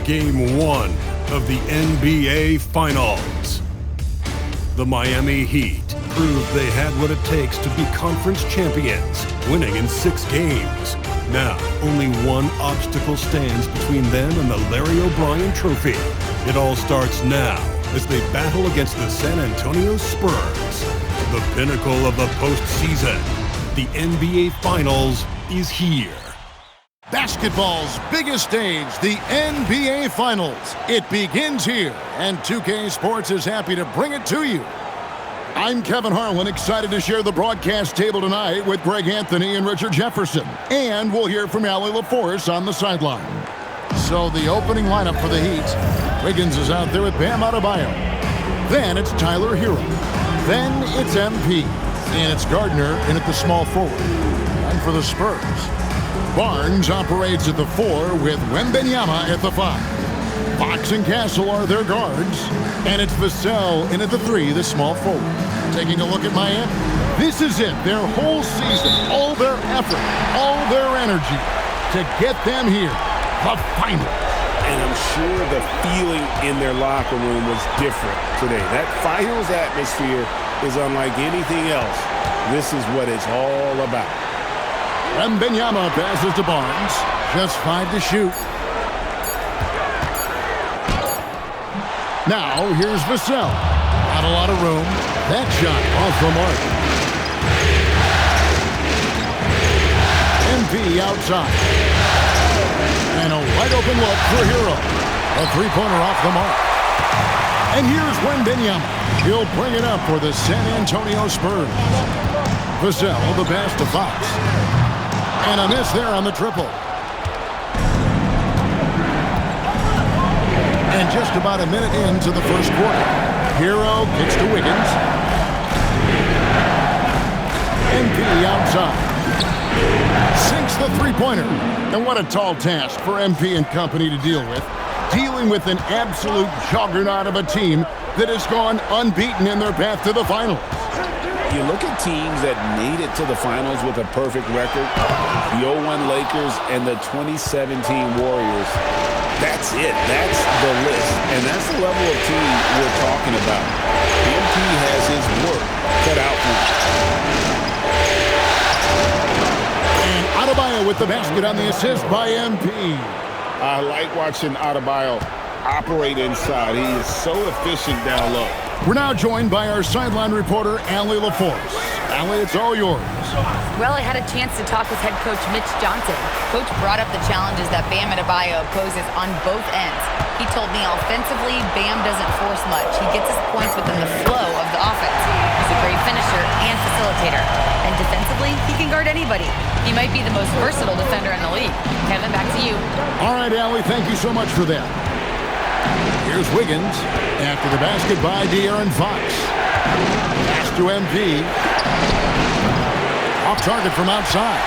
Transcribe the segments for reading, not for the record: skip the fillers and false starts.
Game 1 of the NBA Finals. The Miami Heat proved they had what it takes to be conference champions, winning in 6 games. Now, only one obstacle stands between them and the Larry O'Brien Trophy. It all starts now as they battle against the San Antonio Spurs. The pinnacle of the postseason. The NBA Finals is here. Basketball's biggest stage, the NBA Finals. It begins here, and 2K Sports is happy to bring it to you. I'm Kevin Harlan, excited to share the broadcast table tonight with Greg Anthony and Richard Jefferson. And we'll hear from Allie LaForce on the sideline. So the opening lineup for the Heat. Wiggins is out there with Bam Adebayo. Then it's Tyler Hero. Then it's MP. And it's Gardner in at the small forward. And for the Spurs, Barnes operates at the 4 with Wembanyama at the 5. Fox and Castle are their guards. And it's Vassell in at the 3, the small forward. Taking a look at Miami. This is it, their whole season, all their effort, all their energy to get them here, the finals. And I'm sure the feeling in their locker room was different today. That finals atmosphere is unlike anything else. This is what it's all about. Wembanyama passes to Barnes. Just 5 to shoot. Now, here's Vassell. Not a lot of room. That shot off the mark. MP outside. And a wide-open look for Hero. A three-pointer off the mark. And here's Wembanyama. He'll bring it up for the San Antonio Spurs. Vassell, the pass to Fox. And a miss there on the triple. And just about a minute into the first quarter. Hero kicks to Wiggins. MP outside. Sinks the three-pointer. And what a tall task for MP and company to deal with. Dealing with an absolute juggernaut of a team that has gone unbeaten in their path to the finals. You look at teams that made it to the finals with a perfect record, the 0-1 Lakers and the 2017 Warriors. That's it. That's the list. And that's the level of team we're talking about. MP has his work cut out for him. And Adebayo with the basket on the assist by MP. I like watching Adebayo operate inside. He is so efficient down low. We're now joined by our sideline reporter, Allie LaForce. Allie, it's all yours. Well, I had a chance to talk with head coach Mitch Johnson. Coach brought up the challenges that Bam Adebayo poses on both ends. He told me offensively, Bam doesn't force much. He gets his points within the flow of the offense. He's a great finisher and facilitator. And defensively, he can guard anybody. He might be the most versatile defender in the league. Kevin, back to you. All right, Allie, thank you so much for that. Here's Wiggins after the basket by De'Aaron Fox. Pass to MP. Off target from outside.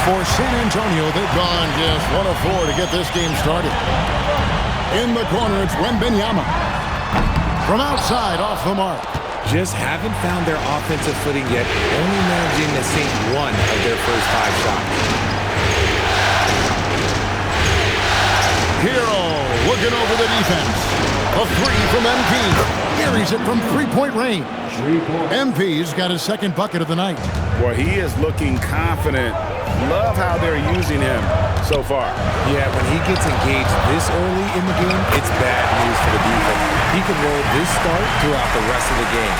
For San Antonio, they've gone just 1 of 4 to get this game started. In the corner, it's Wembanyama. From outside, off the mark. Just haven't found their offensive footing yet, only managing to sink 1 of their first 5 shots. Hero looking over the defense. A 3 from MP. Carries it from three-point range. MP's got his second bucket of the night. Boy, he is looking confident. Love how they're using him so far. Yeah, when he gets engaged this early in the game, it's bad news for the defense. He can roll this start throughout the rest of the game.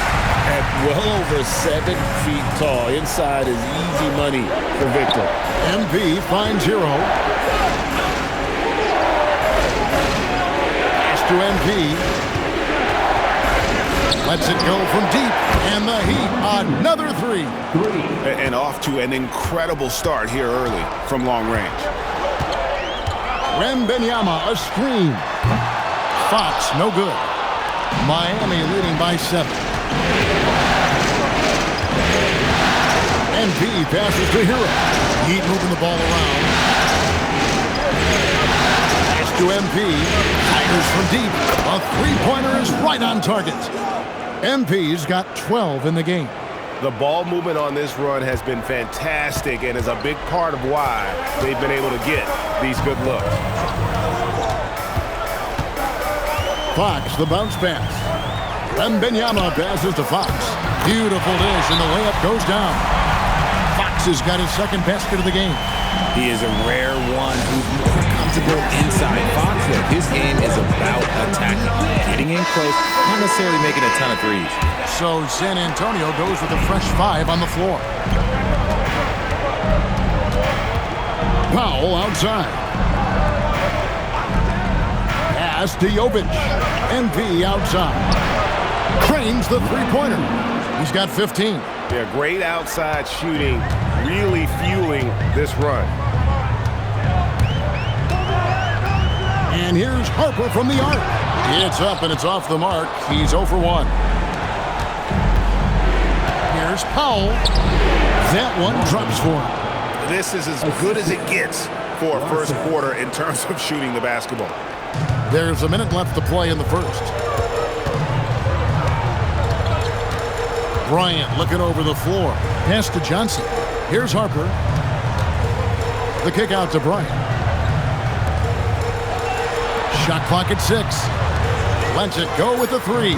At well over 7 feet tall, inside is easy money for Victor. MP finds Hero. To MP. Lets it go from deep. And the Heat, another 3. And off to an incredible start here early from long range. Wembanyama, a screen. Fox, no good. Miami leading by 7. MP passes to Hero. Heat moving the ball around. To MP, fires from deep. A three-pointer is right on target. MP's got 12 in the game. The ball movement on this run has been fantastic and is a big part of why they've been able to get these good looks. Fox, the bounce pass. Wembanyama passes to Fox. Beautiful dish, and the layup goes down. Fox has got his second basket of the game. He is a rare one who's more comfortable inside. Fox, his game is about attacking, getting in close, not necessarily making a ton of threes. So San Antonio goes with a fresh 5 on the floor. Powell outside. Pass to Jovic. MP outside. Cranes the three-pointer. He's got 15. Yeah, great outside shooting, really fueling this run. And here's Harper from the arc. It's up and it's off the mark. He's 0 for 1. Here's Powell. That one drops for him. This is as good as it gets for a first quarter in terms of shooting the basketball. There's a minute left to play in the first. Bryant looking over the floor. Pass to Johnson. Here's Harper. The kick out to Bryant. Shot clock at 6. Lets it go with the 3.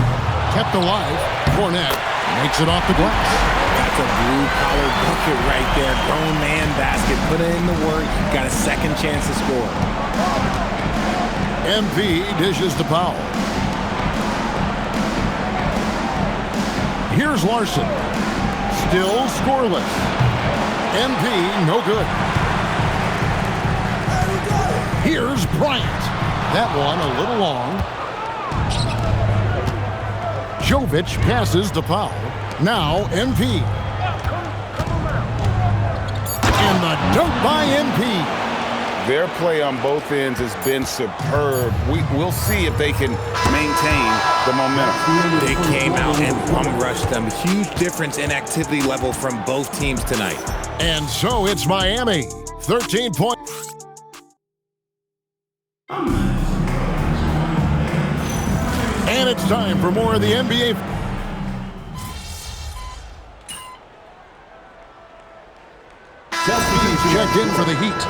Kept alive. Fournette makes it off the glass. That's a blue-collar bucket right there. Grown man basket. Put in the work. Got a second chance to score. MP dishes to Powell. Here's Larson. Still scoreless. MP, no good. Here's Bryant. That one a little long. Jovic passes to Powell. Now MP. And the dunk by MP. Their play on both ends has been superb. We'll see if they can maintain the momentum. They came out and bum rushed them. Huge difference in activity level from both teams tonight. And so it's Miami. 13 points. And it's time for more of the NBA. He's checked in for the Heat.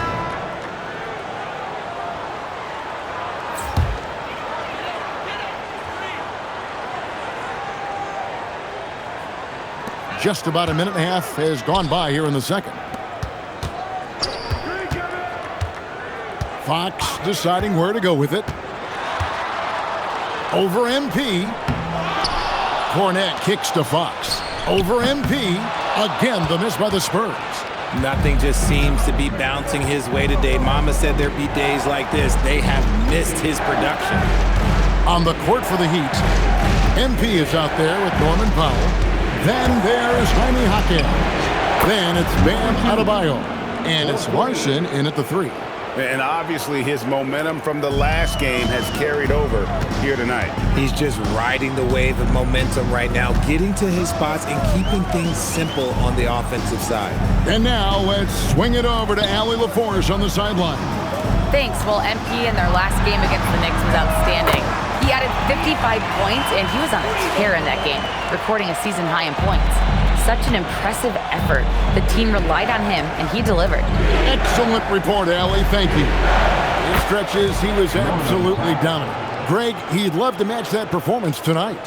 Just about a minute and a half has gone by here in the second. Fox deciding where to go with it. Over MP. Fournette kicks to Fox. Over MP. Again, the miss by the Spurs. Nothing just seems to be bouncing his way today. Mama said there'd be days like this. They have missed his production. On the court for the Heat, MP is out there with Norman Powell. Then there's Jaime Jaquez. Then it's Bam Adebayo. And it's Larson in at the 3. And obviously his momentum from the last game has carried over here tonight. He's just riding the wave of momentum right now, getting to his spots and keeping things simple on the offensive side. And now let's swing it over to Allie LaForce on the sideline. Thanks. Well, MP in their last game against the Knicks was outstanding. He added 55 points, and he was on a tear in that game, recording a season high in points. Such an impressive effort. The team relied on him, and he delivered. Excellent report, Allie. Thank you. In stretches, he was absolutely dominant. Greg, he'd love to match that performance tonight.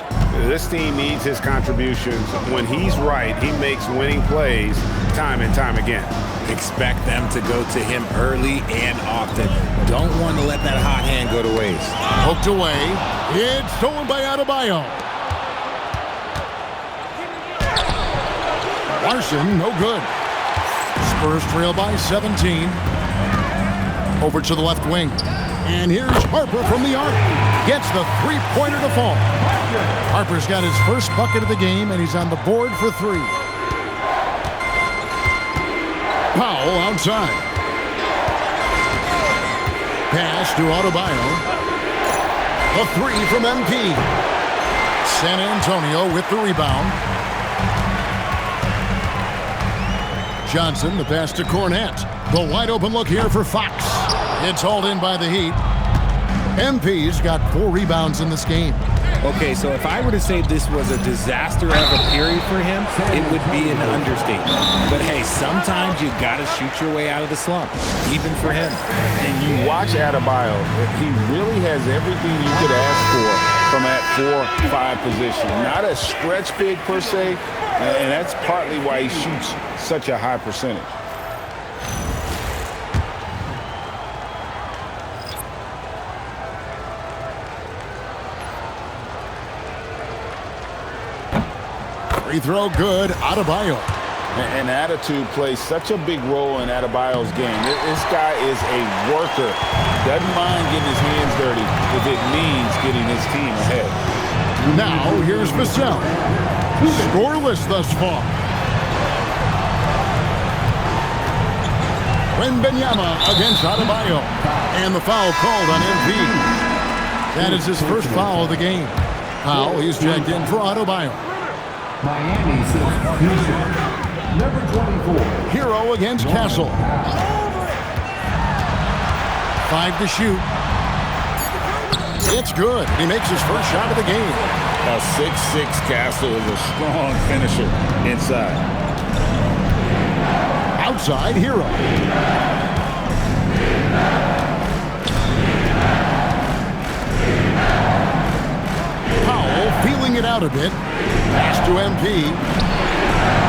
This team needs his contributions. When he's right, he makes winning plays time and time again. Expect them to go to him early and often. Don't want to let that hot hand go to waste. Poked away. It's stolen by Adebayo. Larson, no good. Spurs trail by 17. Over to the left wing. And here's Harper from the arc. Gets the three-pointer to fall. Harper's got his first bucket of the game, and he's on the board for 3. Powell outside. Pass to Adebayo. A 3 from MP. San Antonio with the rebound. Johnson, the pass to Cornette. The wide open look here for Fox. It's hauled in by the Heat. MP's got 4 rebounds in this game. Okay, so if I were to say this was a disaster of a period for him, it would be an understatement. But hey, sometimes you gotta shoot your way out of the slump, even for him. And you watch Adebayo, he really has everything you could ask for from that 4-5 position. Not a stretch big per se, and that's partly why he shoots such a high percentage. Free throw good, Adebayo. And attitude plays such a big role in Adebayo's game. This guy is a worker. Doesn't mind getting his hands dirty if it means getting his team ahead. Now, here's Vassell. Scoreless thus far. Wembanyama against Adebayo. And the foul called on Embiid. That is his first foul of the game. Foul, he's checked in for Adebayo. Miami substitution. Number 24. Hero against Castle. 5 to shoot. It's good. He makes his first shot of the game. A 6'6" Castle is a strong finisher inside. Outside, Hero. Powell feeling it out a bit. Pass to MP.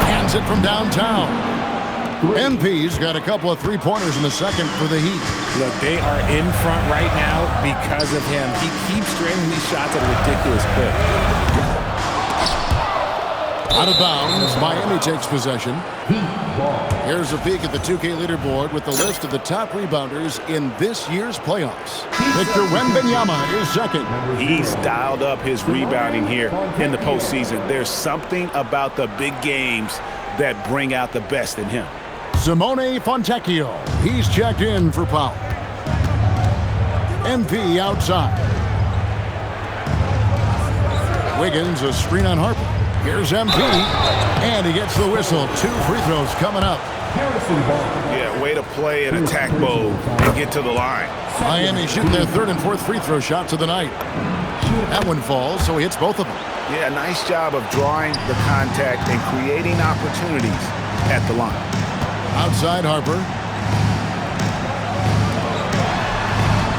Hands it from downtown. MP's got a couple of three-pointers in the second for the Heat. Look, they are in front right now because of him. He keeps draining these shots at a ridiculous clip. Out of bounds, Miami takes possession. Here's a peek at the 2K leaderboard with the list of the top rebounders in this year's playoffs. Victor Wembanyama is second. He's dialed up his rebounding here in the postseason. There's something about the big games that bring out the best in him. Simone Fontecchio, he's checked in for Powell. MP outside. Wiggins, a screen on Harper. Here's MP, and he gets the whistle. 2 free throws coming up. Yeah, way to play an attack mode and get to the line. Miami shooting their 3rd and 4th free throw shots of the night. That one falls, so he hits both of them. Yeah, nice job of drawing the contact and creating opportunities at the line. Outside Harper.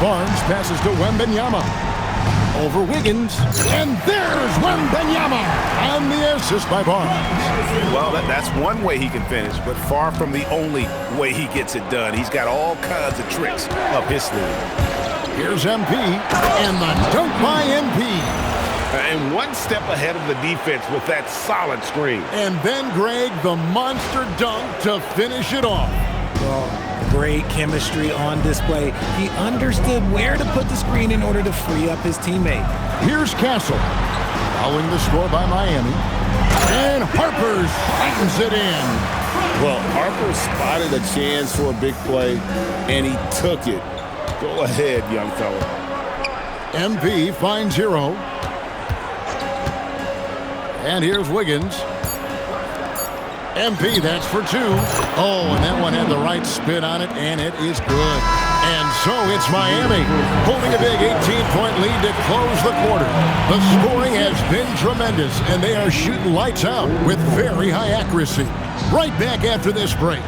Barnes passes to Wembanyama. Over Wiggins. And there's Wembanyama on the assist by Barnes. Well, that's one way he can finish, but far from the only way he gets it done. He's got all kinds of tricks up his sleeve. Here's MP. And the dunk by MP. And one step ahead of the defense with that solid screen. And then Greg, the monster dunk to finish it off. Great chemistry on display. He understood where to put the screen in order to free up his teammate. Here's Castle. Following the score by Miami. And Harper slams it in. Well, Harper spotted a chance for a big play, and he took it. Go ahead, young fella. MP finds Hero. And here's Wiggins. MP, that's for 2. Oh, and that one had the right spin on it, and it is good. And so it's Miami holding a big 18-point lead to close the quarter. The scoring has been tremendous, and they are shooting lights out with very high accuracy. Right back after this break.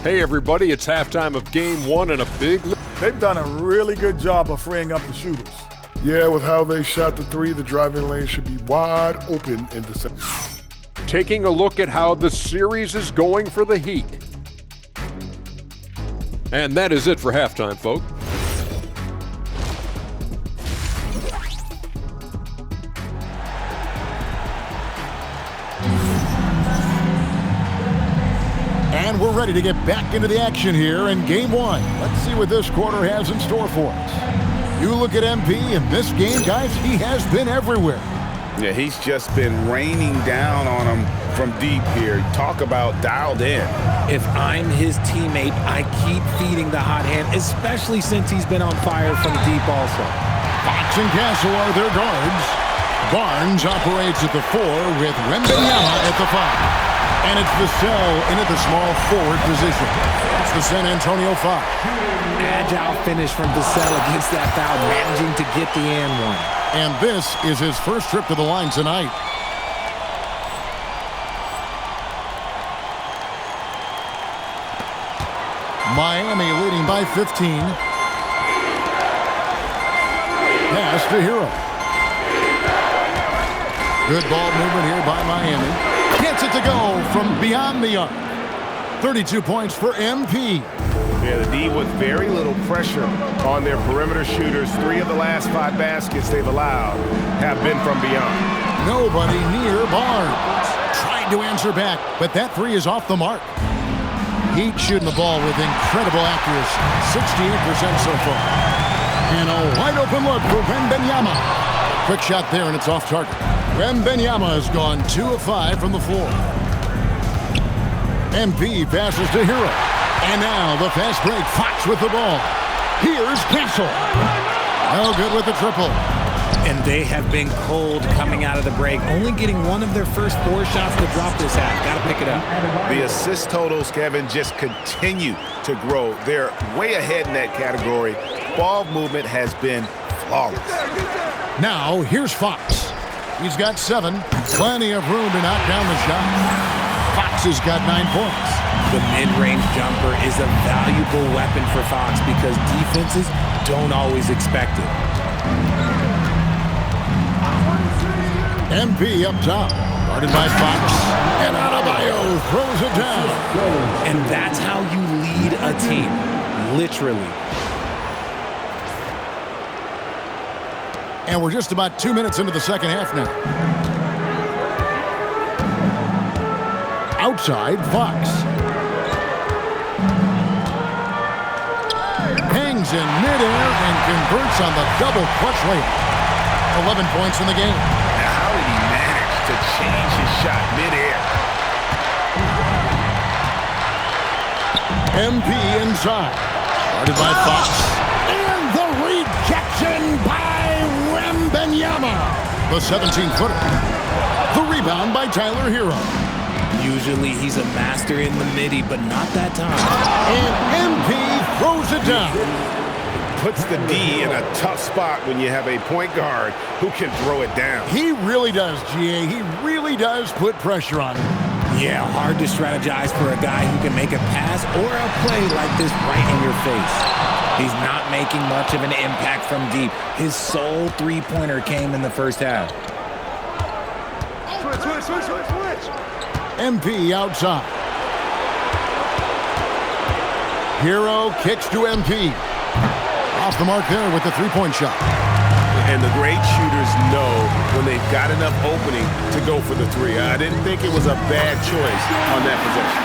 Hey everybody, it's halftime of game 1 and a big lead. They've done a really good job of freeing up the shooters. Yeah, with how they shot the 3, the driving lane should be wide open in the second. Taking a look at how the series is going for the Heat. And that is it for halftime, folks. And we're ready to get back into the action here in Game 1. Let's see what this quarter has in store for us. You look at MP in this game, guys, he has been everywhere. Yeah, he's just been raining down on him from deep here. Talk about dialed in. If I'm his teammate, I keep feeding the hot hand, especially since he's been on fire from deep also. Fox and Castle are their guards. Barnes operates at the 4 with Wembanyama at the 5. And it's Vassell into the small forward position. It's the San Antonio Foul. Agile finish from Vassell against that foul, managing to get the and one. And this is his first trip to the line tonight. Miami leading by 15. Pass to Hero. Good ball movement here by Miami. Gets it to go from beyond the arc. 32 points for MP. Yeah, the D with very little pressure on their perimeter shooters. 3 of the last 5 baskets they've allowed have been from beyond. Nobody near Barnes. Tried to answer back, but that 3 is off the mark. Heat shooting the ball with incredible accuracy. 68% so far. And a wide open look for Wembanyama. Quick shot there, and it's off target. Wembanyama has gone 2 of 5 from the floor. MP passes to Hero. And now the fast break. Fox with the ball. Here's Castle. No good with the triple. And they have been cold coming out of the break, only getting one of their first 4 shots to drop this half. Got to pick it up. The assist totals, Kevin, just continue to grow. They're way ahead in that category. Ball movement has been flawless. Now, here's Fox. He's got 7. Plenty of room to knock down the shot. Fox has got 9 points. The mid-range jumper is a valuable weapon for Fox because defenses don't always expect it. MP up top. Guarded by Fox. And Adebayo throws it down. And that's how you lead a team. Literally. And we're just about 2 minutes into the second half now. Outside, Fox. Hangs in midair and converts on the double clutch layup. 11 points in the game. Now, how did he manage to change his shot midair? MP inside. Guarded by Fox. And the rejection by Wembanyama. The 17-footer. The rebound by Tyler Hero. Usually he's a master in the midi, but not that time. And MP throws it down. Puts the D in a tough spot when you have a point guard who can throw it down. He really does, GA. He really does put pressure on him. Yeah, hard to strategize for a guy who can make a pass or a play like this right in your face. He's not making much of an impact from deep. His sole three-pointer came in the first half. Switch. MP outside. Hero kicks to MP. Off the mark there with the three-point shot. And the great shooters know when they've got enough opening to go for the 3. I didn't think it was a bad choice on that possession.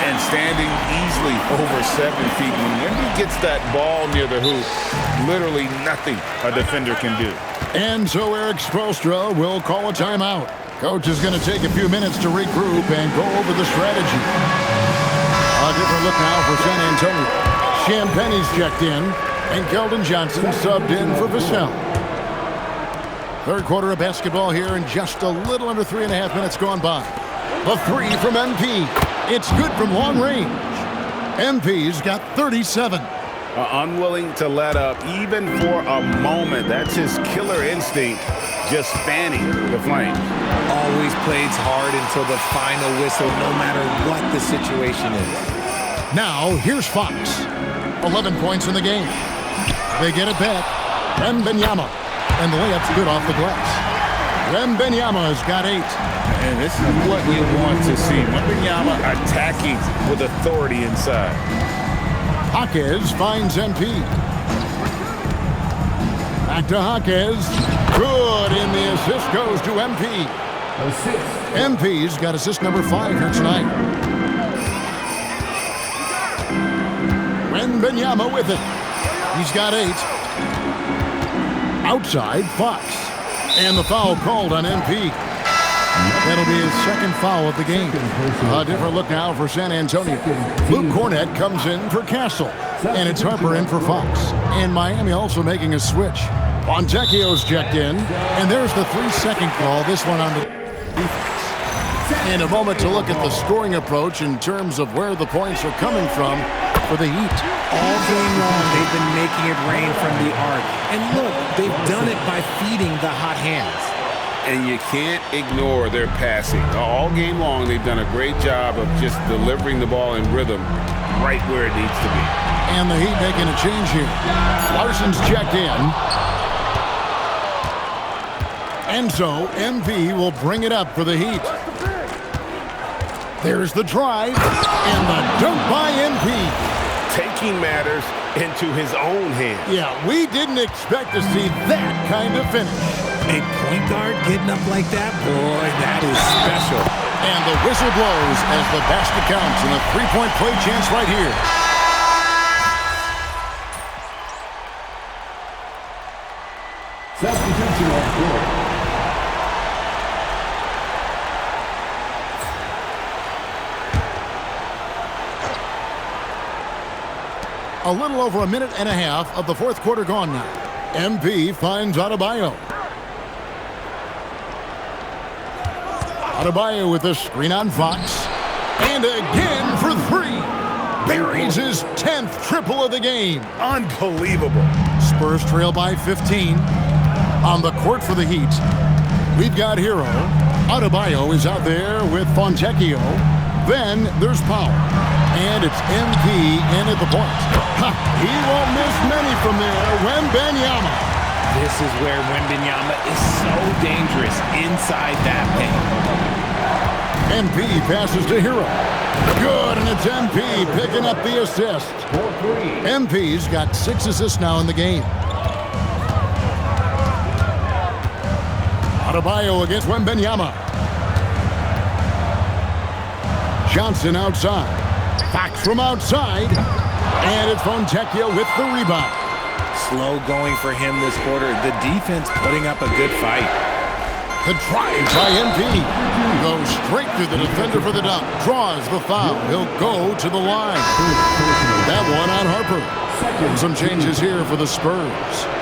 And standing easily over 7 feet, when he gets that ball near the hoop, literally nothing a defender can do. And so Eric Spoelstra will call a timeout. Coach is going to take a few minutes to regroup and go over the strategy. A different look now for San Antonio. Champagne's checked in, and Keldon Johnson subbed in for Vassell. Third quarter of basketball here, and just a little under 3.5 minutes gone by. The 3 from MP. It's good from long range. MP's got 37. Unwilling to let up even for a moment. That's his killer instinct, just fanning the flame. Always plays hard until the final whistle, no matter what the situation is. Now, here's Fox. 11 points in the game. They get it back. Wembanyama. And the layup's good off the glass. Wembanyama's got 8. And this is what you want to see. Wembanyama attacking with authority inside. Jaquez finds MP. Back to Jaquez. Good, and the assist goes to MP. MP's got assist number 5 here tonight. Wembanyama with it. He's got 8. Outside, Fox. And the foul called on MP. That'll be his second foul of the game. A different look now for San Antonio. Luke Cornett comes in for Castle. And it's Harper in for Fox. And Miami also making a switch. Fontecchio's checked in, and there's the 3-second call, this one on the defense. In a moment to look at the scoring approach in terms of where the points are coming from for the Heat. All game long, they've been making it rain from the arc. And look, they've done it by feeding the hot hands. And you can't ignore their passing. All game long, they've done a great job of just delivering the ball in rhythm right where it needs to be. And the Heat making a change here. Larson's checked in. And so, MV will bring it up for the Heat. There's the drive, and the dunk by MP. Taking matters into his own hands. Yeah, we didn't expect to see that kind of finish. A point guard getting up like that, boy, that is special. And the whistle blows as the basket counts, and a three-point play chance right here. Substitution on court. A little over a minute and a half of the fourth quarter gone now. MP finds Adebayo. Adebayo with a screen on Fox. And again for three. Buries his 10th triple of the game. Unbelievable. Spurs trail by 15. On the court for the Heat, we've got Hero. Adebayo is out there with Fontecchio. Then there's Powell. And it's MP in at the point. He won't miss many from there. Wembanyama. This is where Wembanyama is so dangerous inside that paint. MP passes to Hero. Good, and it's MP picking up the assist. MP's got 6 assists now in the game. Adebayo against Wembanyama. Johnson outside. Fox from outside. And it's Fontecchio with the rebound. Slow going for him this quarter. The defense putting up a good fight. The drive by MP. Goes straight through the defender for the dunk. Draws the foul. He'll go to the line. That one on Harper. Some changes here for the Spurs.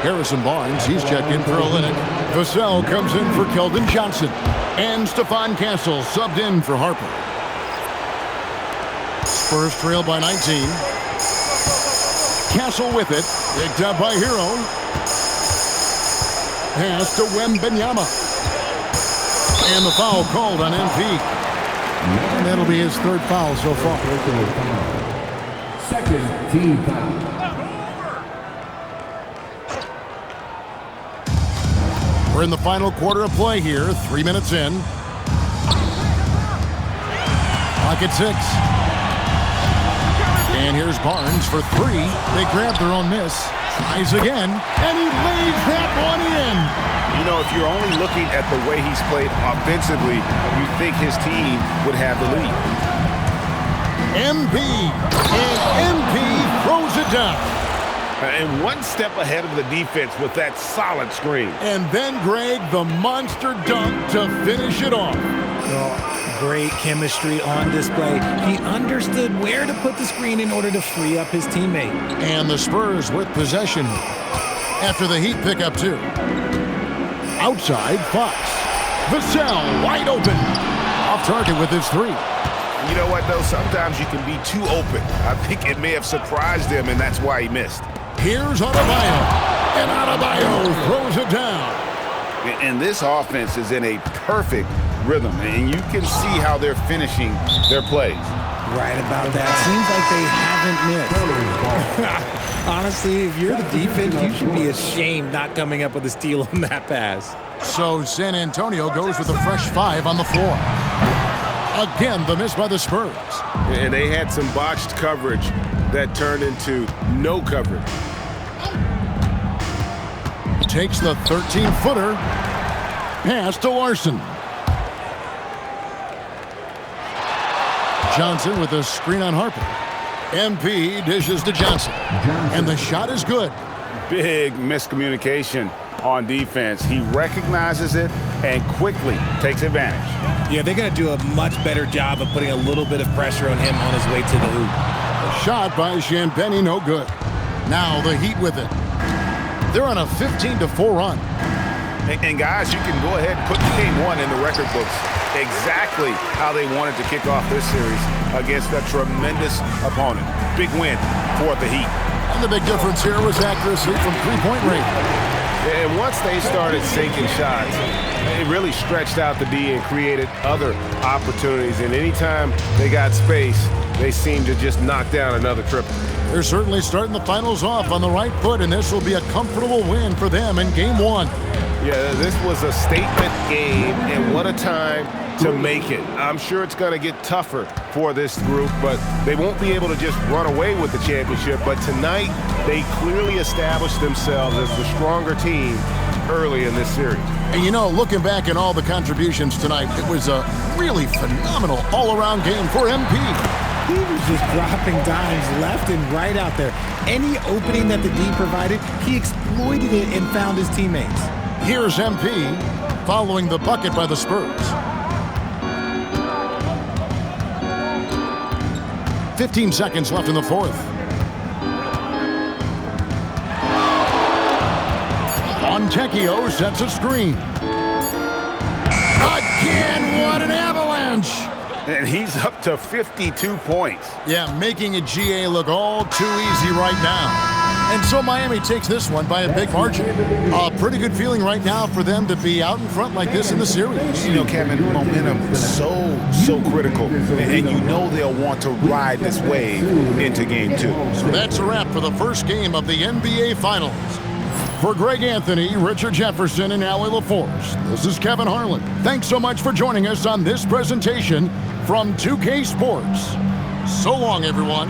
Harrison Barnes, he's checked in for Olynyk. Vassell comes in for Keldon Johnson. And Stephon Castle subbed in for Harper. Spurs trail by 19. Castle with it. Picked up by Hero. Pass to Wembanyama. And the foul called on MP. And that'll be his 3rd foul so far. Second team foul. We're in the final quarter of play here. 3 minutes in. Clock at 6. And here's Barnes for 3. They grab their own miss. Tries again. And he lays that one in. You know, if you're only looking at the way he's played offensively, you think his team would have the lead. MP. And MP throws it down. And one step ahead of the defense with that solid screen. And then, Greg, the monster dunk to finish it off. Great chemistry on display. He understood where to put the screen in order to free up his teammate. And the Spurs with possession after the Heat pick up 2. Outside, Fox. Vassell wide open. Off target with his 3. You know what, though? Sometimes you can be too open. I think it may have surprised him, and that's why he missed. Here's Adebayo. And Adebayo throws it down. And this offense is in a perfect rhythm, and you can see how they're finishing their plays. Right about that. Seems like they haven't missed. Honestly, if you're the defense, you should be ashamed not coming up with a steal on that pass. So San Antonio goes with a fresh 5 on the floor. Again, the miss by the Spurs. And they had some botched coverage that turned into no coverage. Takes the 13-footer. Pass to Larson. Johnson with a screen on Harper. MP dishes to Johnson. And the shot is good. Big miscommunication on defense. He recognizes it and quickly takes advantage. Yeah, they're going to do a much better job of putting a little bit of pressure on him on his way to the hoop. Shot by Champagnie, no good. Now the Heat with it. They're on a 15-4 run. And guys, you can go ahead and put game one in the record books. Exactly how they wanted to kick off this series against a tremendous opponent. Big win for the Heat. And the big difference here was accuracy from three-point range. And once they started sinking shots, it really stretched out the D and created other opportunities. And anytime they got space, they seemed to just knock down another triple. They're certainly starting the finals off on the right foot, and this will be a comfortable win for them in game one. Yeah, this was a statement game, and what a time to make it. I'm sure it's going to get tougher for this group, but they won't be able to just run away with the championship. But tonight, they clearly established themselves as the stronger team early in this series. And you know, looking back at all the contributions tonight, it was a really phenomenal all-around game for MP. He was just dropping dimes left and right out there. Any opening that the D provided, he exploited it and found his teammates. Here's MP following the bucket by the Spurs. 15 seconds left in the fourth. Fontecchio sets a screen. Again, what an avalanche! And he's up to 52 points. Yeah, making a GA look all too easy right now. And so Miami takes this one by a big margin. A pretty good feeling right now for them to be out in front like this in the series. You know, Kevin, momentum is so critical. And you know they'll want to ride this wave into game two. So that's a wrap for the first game of the NBA Finals. For Greg Anthony, Richard Jefferson, and Allie LaForce, this is Kevin Harlan. Thanks so much for joining us on this presentation from 2K Sports. So long, everyone.